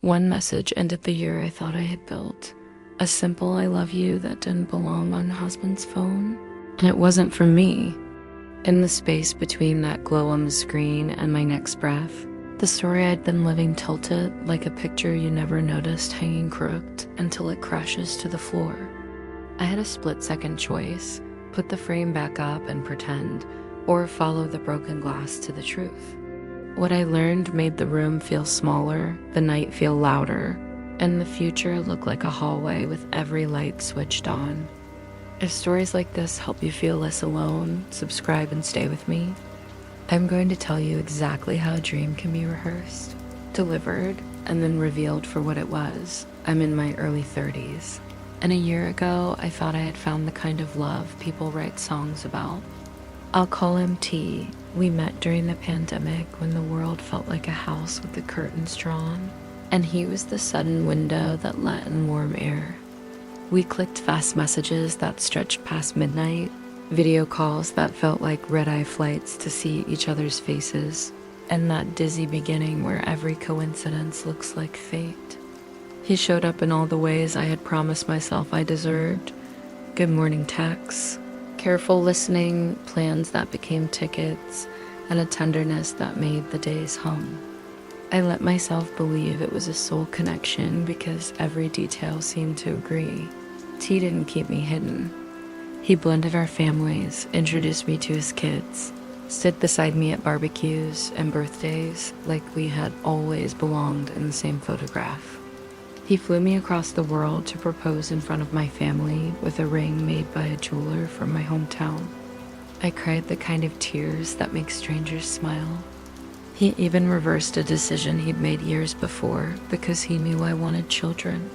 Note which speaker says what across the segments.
Speaker 1: One message ended the year I thought I had built. A simple I love you that didn't belong on husband's phone. And it wasn't from me. In the space between that glow on the screen and my next breath, the story I'd been living tilted like a picture you never noticed hanging crooked until it crashes to the floor. I had a split-second choice: put the frame back up and pretend, or follow the broken glass to the truth. What I learned made the room feel smaller, the night feel louder, and the future look like a hallway with every light switched on. If stories like this help you feel less alone, subscribe and stay with me. I'm going to tell you exactly how a dream can be rehearsed, delivered, and then revealed for what it was. I'm in my early 30s, and a year ago I thought I had found the kind of love people write songs about. I'll call him T. We met during the pandemic when the world felt like a house with the curtains drawn, and he was the sudden window that let in warm air. We clicked fast messages that stretched past midnight, video calls that felt like red-eye flights to see each other's faces, and that dizzy beginning where every coincidence looks like fate. He showed up in all the ways I had promised myself I deserved. Good morning texts, careful listening, plans that became tickets, and a tenderness that made the days hum. I let myself believe it was a soul connection because every detail seemed to agree. T didn't keep me hidden. He blended our families, introduced me to his kids, stood beside me at barbecues and birthdays like we had always belonged in the same photograph. He flew me across the world to propose in front of my family with a ring made by a jeweler from my hometown. I cried the kind of tears that make strangers smile. He even reversed a decision he'd made years before because he knew I wanted children.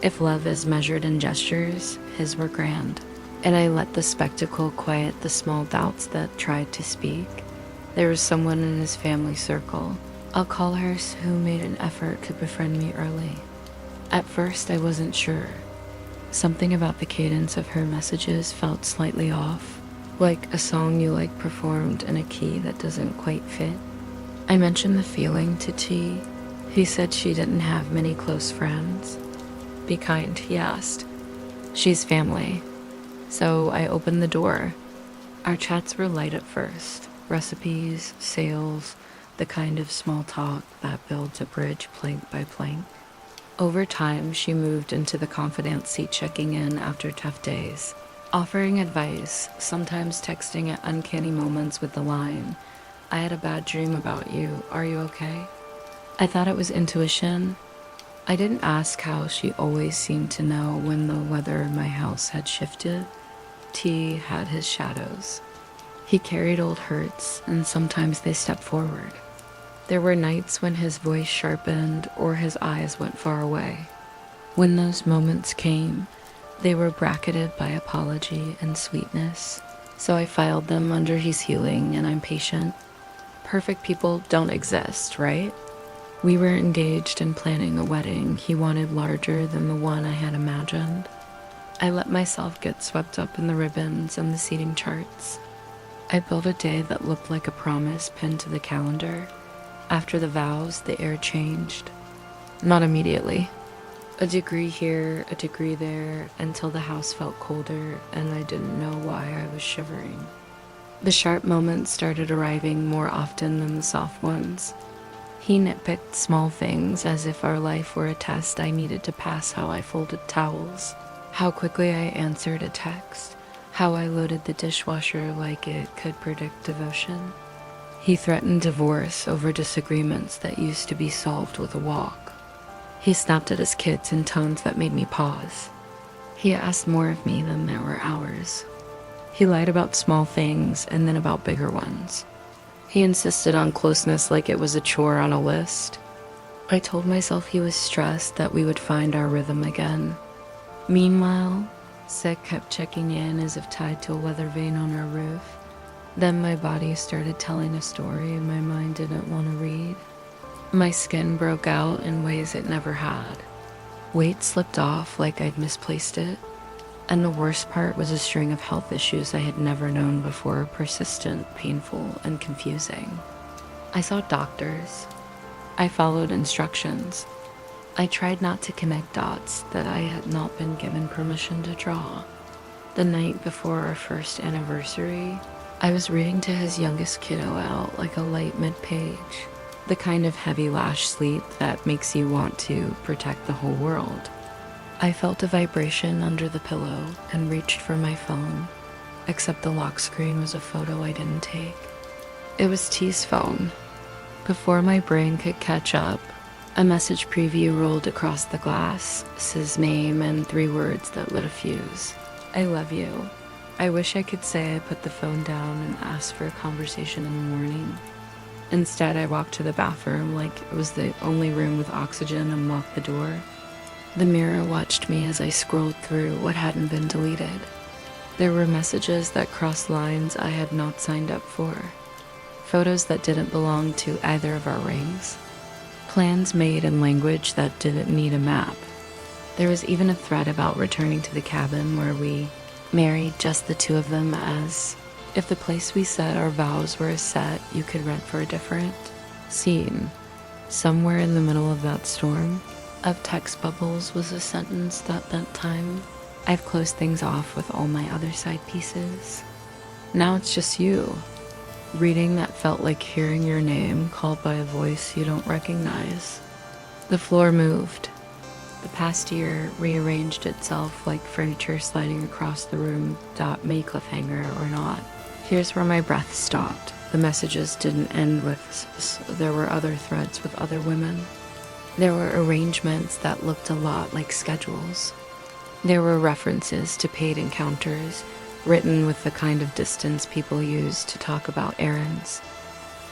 Speaker 1: If love is measured in gestures, his were grand, and I let the spectacle quiet the small doubts that tried to speak. There was someone in his family circle, I'll call her, who made an effort to befriend me early. At first, I wasn't sure. Something about the cadence of her messages felt slightly off, like a song you like performed in a key that doesn't quite fit. I mentioned the feeling to T. He said she didn't have many close friends. Be kind, he asked. She's family. So I opened the door. Our chats were light at first. Recipes, sales, the kind of small talk that builds a bridge plank by plank. Over time, she moved into the confidant seat, checking in after tough days, offering advice, sometimes texting at uncanny moments with the line, "I had a bad dream about you. Are you okay?" I thought it was intuition. I didn't ask how she always seemed to know when the weather in my house had shifted. T had his shadows. He carried old hurts, and sometimes they stepped forward. There were nights when his voice sharpened or his eyes went far away. When those moments came, they were bracketed by apology and sweetness, so I filed them under he's healing and I'm patient. Perfect people don't exist, right? We were engaged and planning a wedding he wanted larger than the one I had imagined. I let myself get swept up in the ribbons and the seating charts. I built a day that looked like a promise pinned to the calendar. After the vows, the air changed. Not immediately. A degree here, a degree there, until the house felt colder and I didn't know why I was shivering. The sharp moments started arriving more often than the soft ones. He nitpicked small things as if our life were a test I needed to pass: how I folded towels, how quickly I answered a text, how I loaded the dishwasher like it could predict devotion. He threatened divorce over disagreements that used to be solved with a walk. He snapped at his kids in tones that made me pause. He asked more of me than there were hours. He lied about small things and then about bigger ones. He insisted on closeness like it was a chore on a list. I told myself he was stressed that we would find our rhythm again. Meanwhile, Sick kept checking in as if tied to a weather vane on our roof. Then my body started telling a story my mind didn't want to read. My skin broke out in ways it never had. Weight slipped off like I'd misplaced it. And the worst part was a string of health issues I had never known before, persistent, painful, and confusing. I saw doctors. I followed instructions. I tried not to connect dots that I had not been given permission to draw. The night before our first anniversary, I was reading to his youngest kiddo out like a light mid-page, the kind of heavy lash sleep that makes you want to protect the whole world. I felt a vibration under the pillow and reached for my phone, except the lock screen was a photo I didn't take. It was T's phone. Before my brain could catch up, a message preview rolled across the glass, his name and 3 words that lit a fuse. I love you. I wish I could say I put the phone down and asked for a conversation in the morning. Instead, I walked to the bathroom like it was the only room with oxygen and locked the door. The mirror watched me as I scrolled through what hadn't been deleted. There were messages that crossed lines I had not signed up for. Photos that didn't belong to either of our rings. Plans made in language that didn't need a map. There was even a thread about returning to the cabin where we married just the 2 of them, as if the place we said our vows were a set you could rent for a different scene. Somewhere in the middle of that storm of text bubbles was a sentence that meant time. I've closed things off with all my other side pieces. Now it's just you. Reading that felt like hearing your name called by a voice you don't recognize. The floor moved. The past year rearranged itself like furniture sliding across the room, may cliffhanger or not. Here's where my breath stopped. The messages didn't end with there were other threads with other women. There were arrangements that looked a lot like schedules. There were references to paid encounters, written with the kind of distance people use to talk about errands.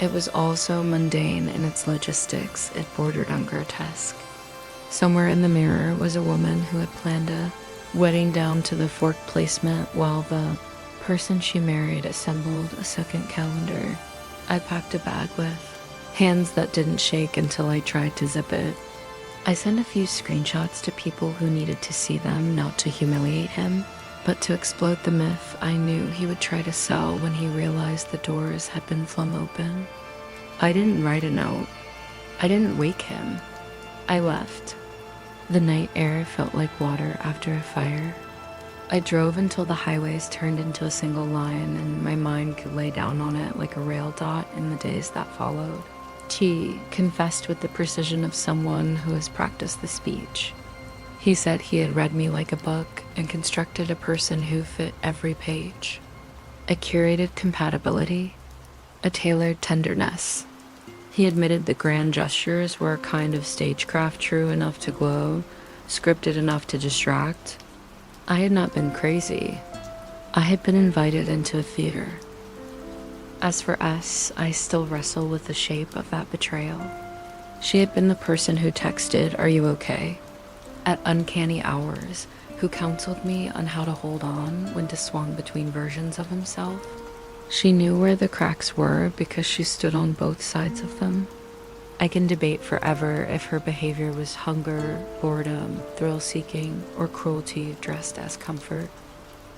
Speaker 1: It was all so mundane in its logistics, it bordered on grotesque. Somewhere in the mirror was a woman who had planned a wedding down to the fork placement while the person she married assembled a second calendar. I packed a bag with hands that didn't shake until I tried to zip it. I sent a few screenshots to people who needed to see them, not to humiliate him, but to explode the myth I knew he would try to sell when he realized the doors had been flung open. I didn't write a note. I didn't wake him. I left. The night air felt like water after a fire. I drove until the highways turned into a single line and my mind could lay down on it like a rail dot in the days that followed. T confessed with the precision of someone who has practiced the speech. He said he had read me like a book and constructed a person who fit every page. A curated compatibility, a tailored tenderness. He admitted the grand gestures were a kind of stagecraft true enough to glow, scripted enough to distract. I had not been crazy. I had been invited into a theater. As for S, I still wrestle with the shape of that betrayal. She had been the person who texted, "Are you okay?" at uncanny hours, who counseled me on how to hold on when to swung between versions of himself. She knew where the cracks were because she stood on both sides of them. I can debate forever if her behavior was hunger, boredom, thrill-seeking, or cruelty dressed as comfort.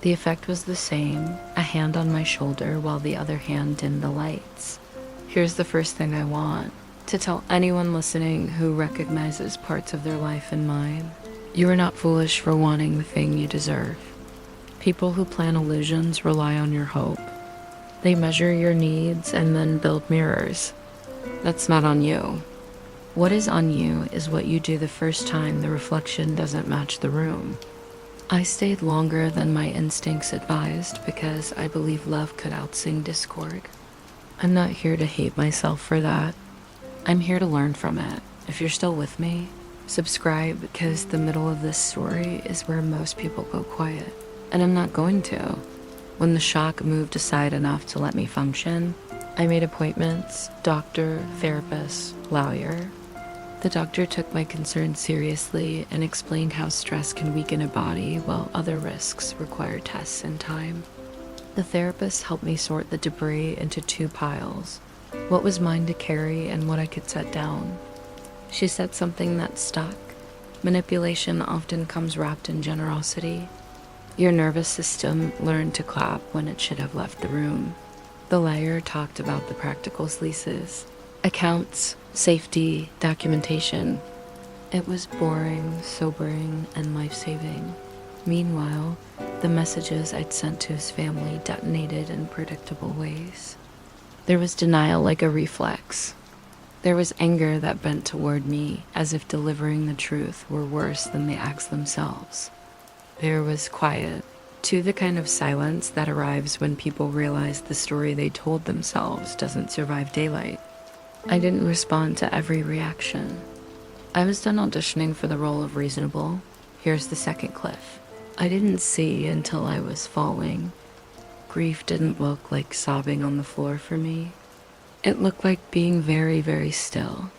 Speaker 1: The effect was the same, a hand on my shoulder while the other hand dimmed the lights. Here's the first thing I want, to tell anyone listening who recognizes parts of their life in mine. You are not foolish for wanting the thing you deserve. People who plan illusions rely on your hope. They measure your needs and then build mirrors. That's not on you. What is on you is what you do the first time the reflection doesn't match the room. I stayed longer than my instincts advised because I believe love could outsing discord. I'm not here to hate myself for that. I'm here to learn from it. If you're still with me, subscribe because the middle of this story is where most people go quiet. And I'm not going to. When the shock moved aside enough to let me function, I made appointments, doctor, therapist, lawyer. The doctor took my concerns seriously and explained how stress can weaken a body while other risks require tests and time. The therapist helped me sort the debris into 2 piles, what was mine to carry and what I could set down. She said something that stuck. Manipulation often comes wrapped in generosity. Your nervous system learned to clap when it should have left the room. The lawyer talked about the practical leases, accounts, safety, documentation. It was boring, sobering, and life-saving. Meanwhile, the messages I'd sent to his family detonated in predictable ways. There was denial like a reflex. There was anger that bent toward me as if delivering the truth were worse than the acts themselves. There was quiet, too, the kind of silence that arrives when people realize the story they told themselves doesn't survive daylight. I didn't respond to every reaction. I was done auditioning for the role of reasonable. Here's the second cliff. I didn't see until I was falling. Grief didn't look like sobbing on the floor for me. It looked like being very, very still.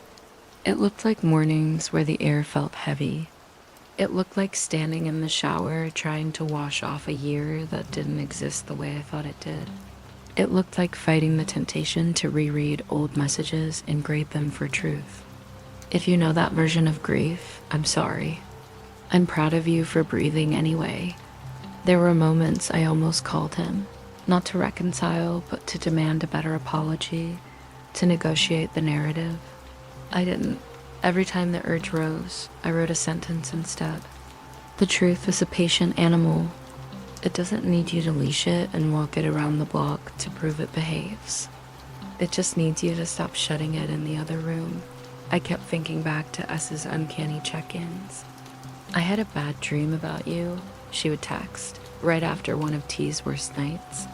Speaker 1: It looked like mornings where the air felt heavy. It looked like standing in the shower trying to wash off a year that didn't exist the way I thought it did. It looked like fighting the temptation to reread old messages and grade them for truth. If you know that version of grief, I'm sorry. I'm proud of you for breathing anyway. There were moments I almost called him, not to reconcile, but to demand a better apology, to negotiate the narrative. I didn't. Every time the urge rose, I wrote a sentence instead. The truth is a patient animal. It doesn't need you to leash it and walk it around the block to prove it behaves. It just needs you to stop shutting it in the other room. I kept thinking back to S's uncanny check-ins. I had a bad dream about you, she would text, right after one of T's worst nights.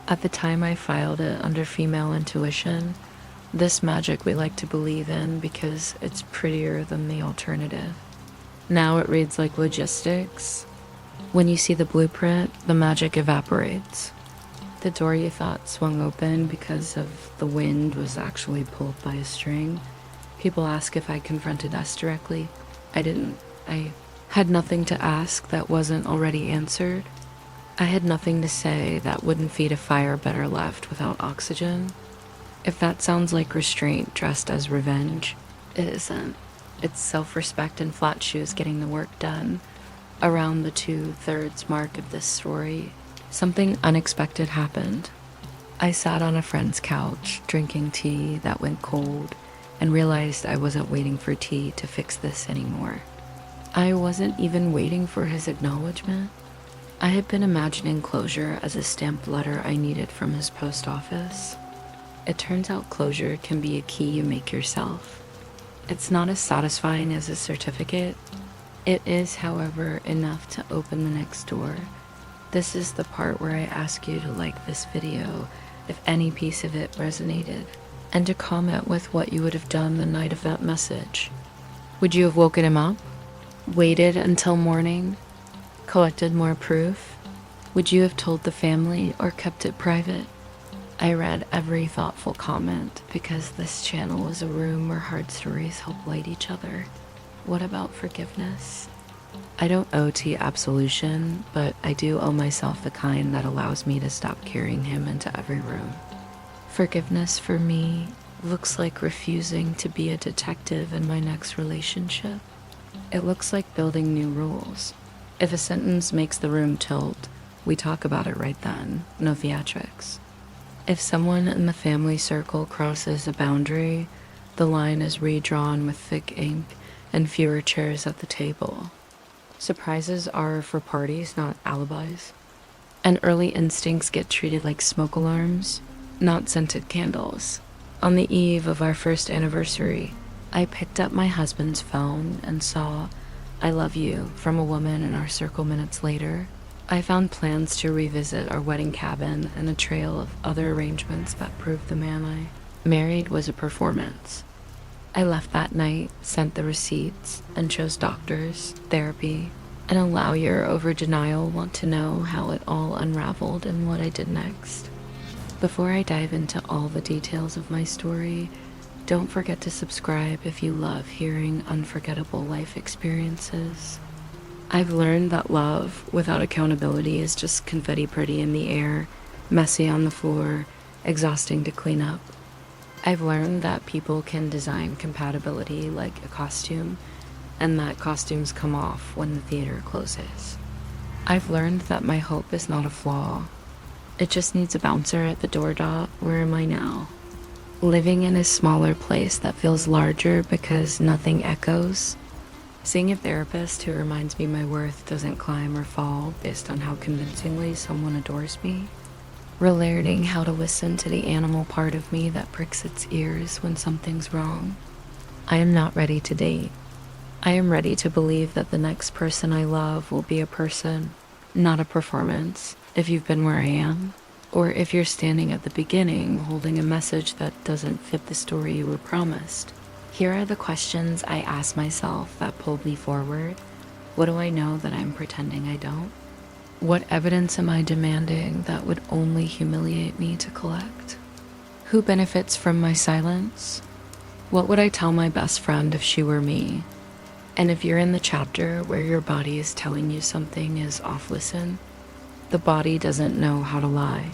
Speaker 1: At the time I filed it under female intuition, this magic we like to believe in because it's prettier than the alternative. Now it reads like logistics. When you see the blueprint, the magic evaporates. The door you thought swung open because of the wind was actually pulled by a string. People ask if I confronted us directly. I didn't. I had nothing to ask that wasn't already answered. I had nothing to say that wouldn't feed a fire better left without oxygen. If that sounds like restraint dressed as revenge, it isn't. It's self-respect and flat shoes getting the work done. Around the 2/3 mark of this story, something unexpected happened. I sat on a friend's couch, drinking tea that went cold, and realized I wasn't waiting for tea to fix this anymore. I wasn't even waiting for his acknowledgement. I had been imagining closure as a stamped letter I needed from his post office. It turns out closure can be a key you make yourself. It's not as satisfying as a certificate. It is, however, enough to open the next door. This is the part where I ask you to like this video if any piece of it resonated, and to comment with what you would have done the night of that message. Would you have woken him up? Waited until morning? Collected more proof? Would you have told the family or kept it private? I read every thoughtful comment because this channel is a room where hard stories help light each other. What about forgiveness? I don't owe T absolution, but I do owe myself the kind that allows me to stop carrying him into every room. Forgiveness for me looks like refusing to be a detective in my next relationship. It looks like building new rules. If a sentence makes the room tilt, we talk about it right then, no theatrics. If someone in the family circle crosses a boundary, the line is redrawn with thick ink and fewer chairs at the table. Surprises are for parties, not alibis. And early instincts get treated like smoke alarms, not scented candles. On the eve of our first anniversary, I picked up my husband's phone and saw "I love you" from a woman in our circle minutes later. I found plans to revisit our wedding cabin and a trail of other arrangements that proved the man I married was a performance. I left that night, sent the receipts, and chose doctors, therapy, and a lawyer over denial want to know how it all unraveled and what I did next. Before I dive into all the details of my story, don't forget to subscribe if you love hearing unforgettable life experiences. I've learned that love without accountability is just confetti pretty in the air, messy on the floor, exhausting to clean up. I've learned that people can design compatibility like a costume, and that costumes come off when the theater closes. I've learned that my hope is not a flaw. It just needs a bouncer at the door dot. Where am I now? Living in a smaller place that feels larger because nothing echoes. Seeing a therapist who reminds me my worth doesn't climb or fall based on how convincingly someone adores me. Relearning how to listen to the animal part of me that pricks its ears when something's wrong. I am not ready to date. I am ready to believe that the next person I love will be a person, not a performance. If you've been where I am, or if you're standing at the beginning holding a message that doesn't fit the story you were promised. Here are the questions I ask myself that pulled me forward. What do I know that I'm pretending I don't? What evidence am I demanding that would only humiliate me to collect? Who benefits from my silence? What would I tell my best friend if she were me? And if you're in the chapter where your body is telling you something is off listen, the body doesn't know how to lie.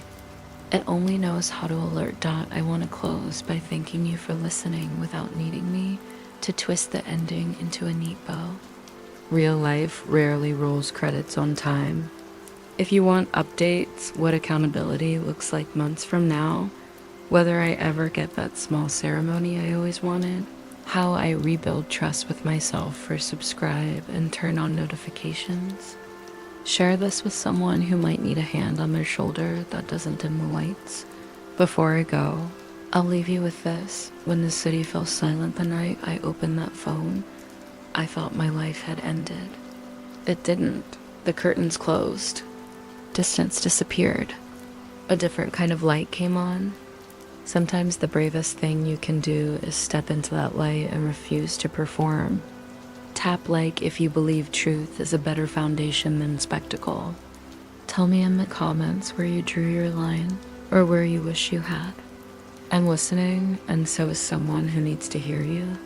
Speaker 1: It only knows how to alert. I want to close by thanking you for listening without needing me to twist the ending into a neat bow. Real life rarely rolls credits on time. If you want updates, what accountability looks like months from now, whether I ever get that small ceremony I always wanted, how I rebuild trust with myself or subscribe and turn on notifications. Share this with someone who might need a hand on their shoulder that doesn't dim the lights. Before I go, I'll leave you with this. When the city fell silent the night I opened that phone, I thought my life had ended. It didn't. The curtains closed. Distance disappeared. A different kind of light came on. Sometimes the bravest thing you can do is step into that light and refuse to perform. Tap like if you believe truth is a better foundation than spectacle. Tell me in the comments where you drew your line or where you wish you had. I'm listening, and so is someone who needs to hear you.